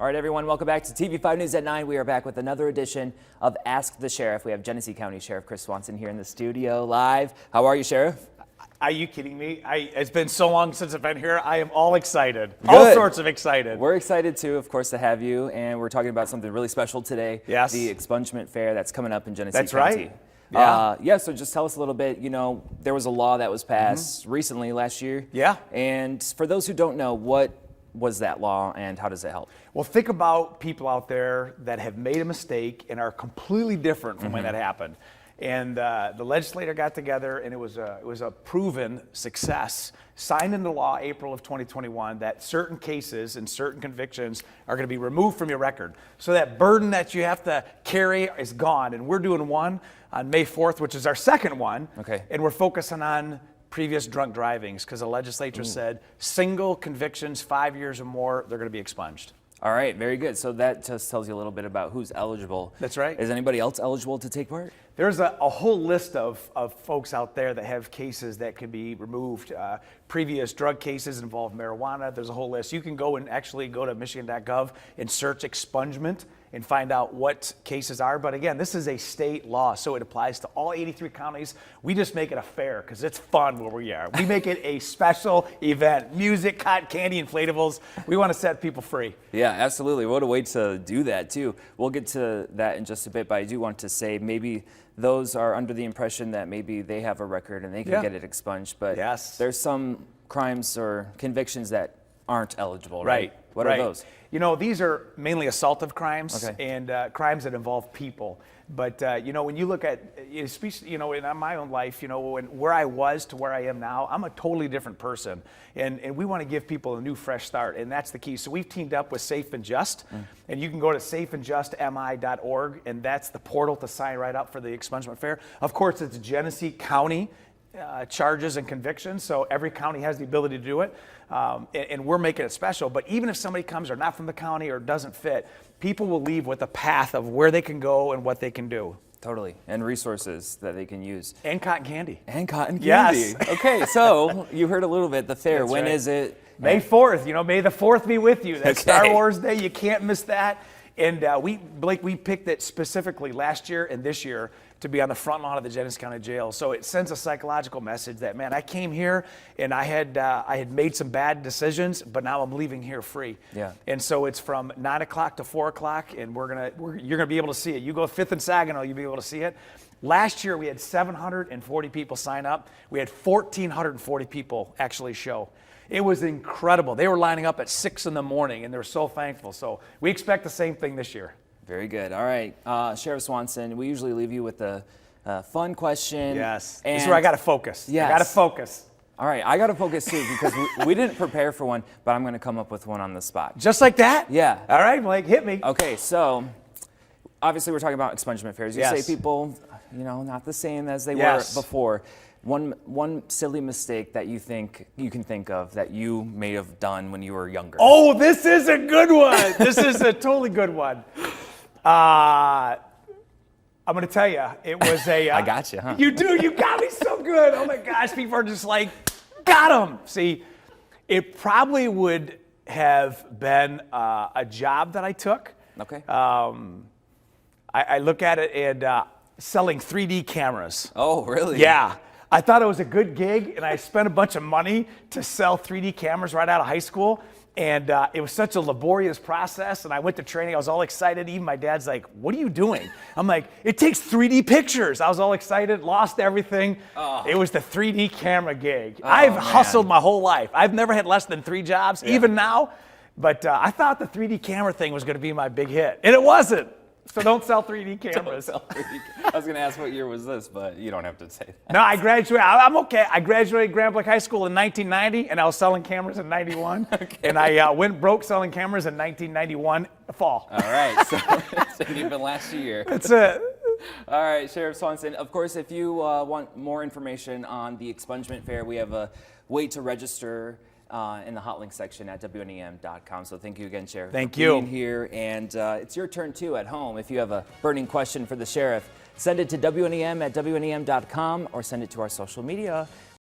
All right, everyone, welcome back to TV5 News at 9. We are back with another edition of Ask the Sheriff. We have Genesee County Sheriff Chris Swanson here in the studio live. How are you, Sheriff? Are you kidding me? It's been so long since I've been here. I am all excited. Good. All sorts of excited. We're excited, too, of course, to have you. And we're talking about something really special today. Yes. The Expungement Fair that's coming up in Genesee That's County. Right. Yeah. So just tell us a little bit. You know, there was a law that was passed recently last year. Yeah. And for those who don't know, what was that law and how does it help? Well, think about people out there that have made a mistake and are completely different from when that happened. And the legislator got together, and it was a proven success, signed into law April of 2021, that certain cases and certain convictions are going to be removed from your record. So that burden that you have to carry is gone. And we're doing one on May 4th, which is our second one. Okay. And we're focusing on previous drunk drivings because the legislature said single convictions, 5 years or more, they're going to be expunged. All right, very good. So that just tells you a little bit about who's eligible. That's right. Is anybody else eligible to take part? There's a whole list of folks out there that have cases that can be removed. Previous drug cases involve marijuana. There's a whole list. You can go and actually go to michigan.gov and search expungement and find out what cases are. But again, this is a state law, so it applies to all 83 counties. We just make it a fair because it's fun where we are. We make it a special event. Music, cotton candy, inflatables. We want to set people free. Yeah, absolutely. What a way to do that, too. We'll get to that in just a bit, but I do want to say maybe those are under the impression that maybe they have a record and they can get it expunged. But there's some crimes or convictions that aren't eligible, right? What are those? You know, these are mainly assaultive crimes and crimes that involve people. But, you know, when you look at, you know, in my own life, you know, where I was to where I am now, I'm a totally different person. And we want to give people a new, fresh start. And that's the key. So we've teamed up with Safe and Just. And you can go to safeandjustmi.org. And that's the portal to sign right up for the Expungement Fair. Of course, it's Genesee County charges and convictions, so every county has the ability to do it, and we're making it special. But even if somebody comes or not from the county or doesn't fit, people will leave with a path of where they can go and what they can do. Totally, and resources that they can use. And cotton candy. And cotton candy. Yes. Okay, so you heard a little bit, the fair. That's when right. is it? May 4th, you know, May the 4th be with you. That's Star Wars Day, you can't miss that. And Blake, we picked it specifically last year and this year to be on the front lawn of the Genesee County Jail. So it sends a psychological message that, man, I came here and I had made some bad decisions, but now I'm leaving here free. Yeah. And so it's from 9 o'clock to 4 o'clock, and you're gonna be able to see it. You go 5th and Saginaw, you'll be able to see it. Last year we had 740 people sign up. We had 1,440 people actually show. It was incredible. They were lining up at 6 in the morning, and they're so thankful. So we expect the same thing this year. Very good. All right. Sheriff Swanson, we usually leave you with a fun question. Yes. This is where I got to focus. Yes. I got to focus. All right. I got to focus, too, because we didn't prepare for one, but I'm going to come up with one on the spot. Just like that? Yeah. All right, Blake, hit me. Okay. So obviously we're talking about expungement fairs. You Yes. say people, you know, not the same as they were before. One silly mistake that you can think of that you may have done when you were younger. Oh, this is a good one. This is a totally good one. I'm going to tell you, it was a... I got you, huh? You do. You got me so good. Oh, my gosh. People are just like, got him. See, it probably would have been a job that I took. Okay. I look at it and selling 3D cameras. Oh, really? Yeah. I thought it was a good gig, and I spent a bunch of money to sell 3D cameras right out of high school. And it was such a laborious process, and I went to training. I was all excited. Even my dad's like, what are you doing? I'm like, it takes 3D pictures. I was all excited, lost everything. Oh. It was the 3D camera gig. Oh, I've hustled my whole life. I've never had less than 3 jobs, even now. But I thought the 3D camera thing was going to be my big hit, and it wasn't. So don't sell 3D cameras. Don't sell 3D. I was going to ask what year was this, but you don't have to say that. No, I graduated. I'm okay. I graduated Grand Blanc High School in 1990, and I was selling cameras in 91. Okay. And I went broke selling cameras in 1991 fall. All right. So even last year. That's it. All right, Sheriff Swanson. Of course, if you want more information on the Expungement Fair, we have a way to register in the hot link section at WNEM.com. So thank you again, Sheriff. Thank for you. being here. And it's your turn, too, at home. If you have a burning question for the Sheriff, send it to WNEM at WNEM.com or send it to our social media.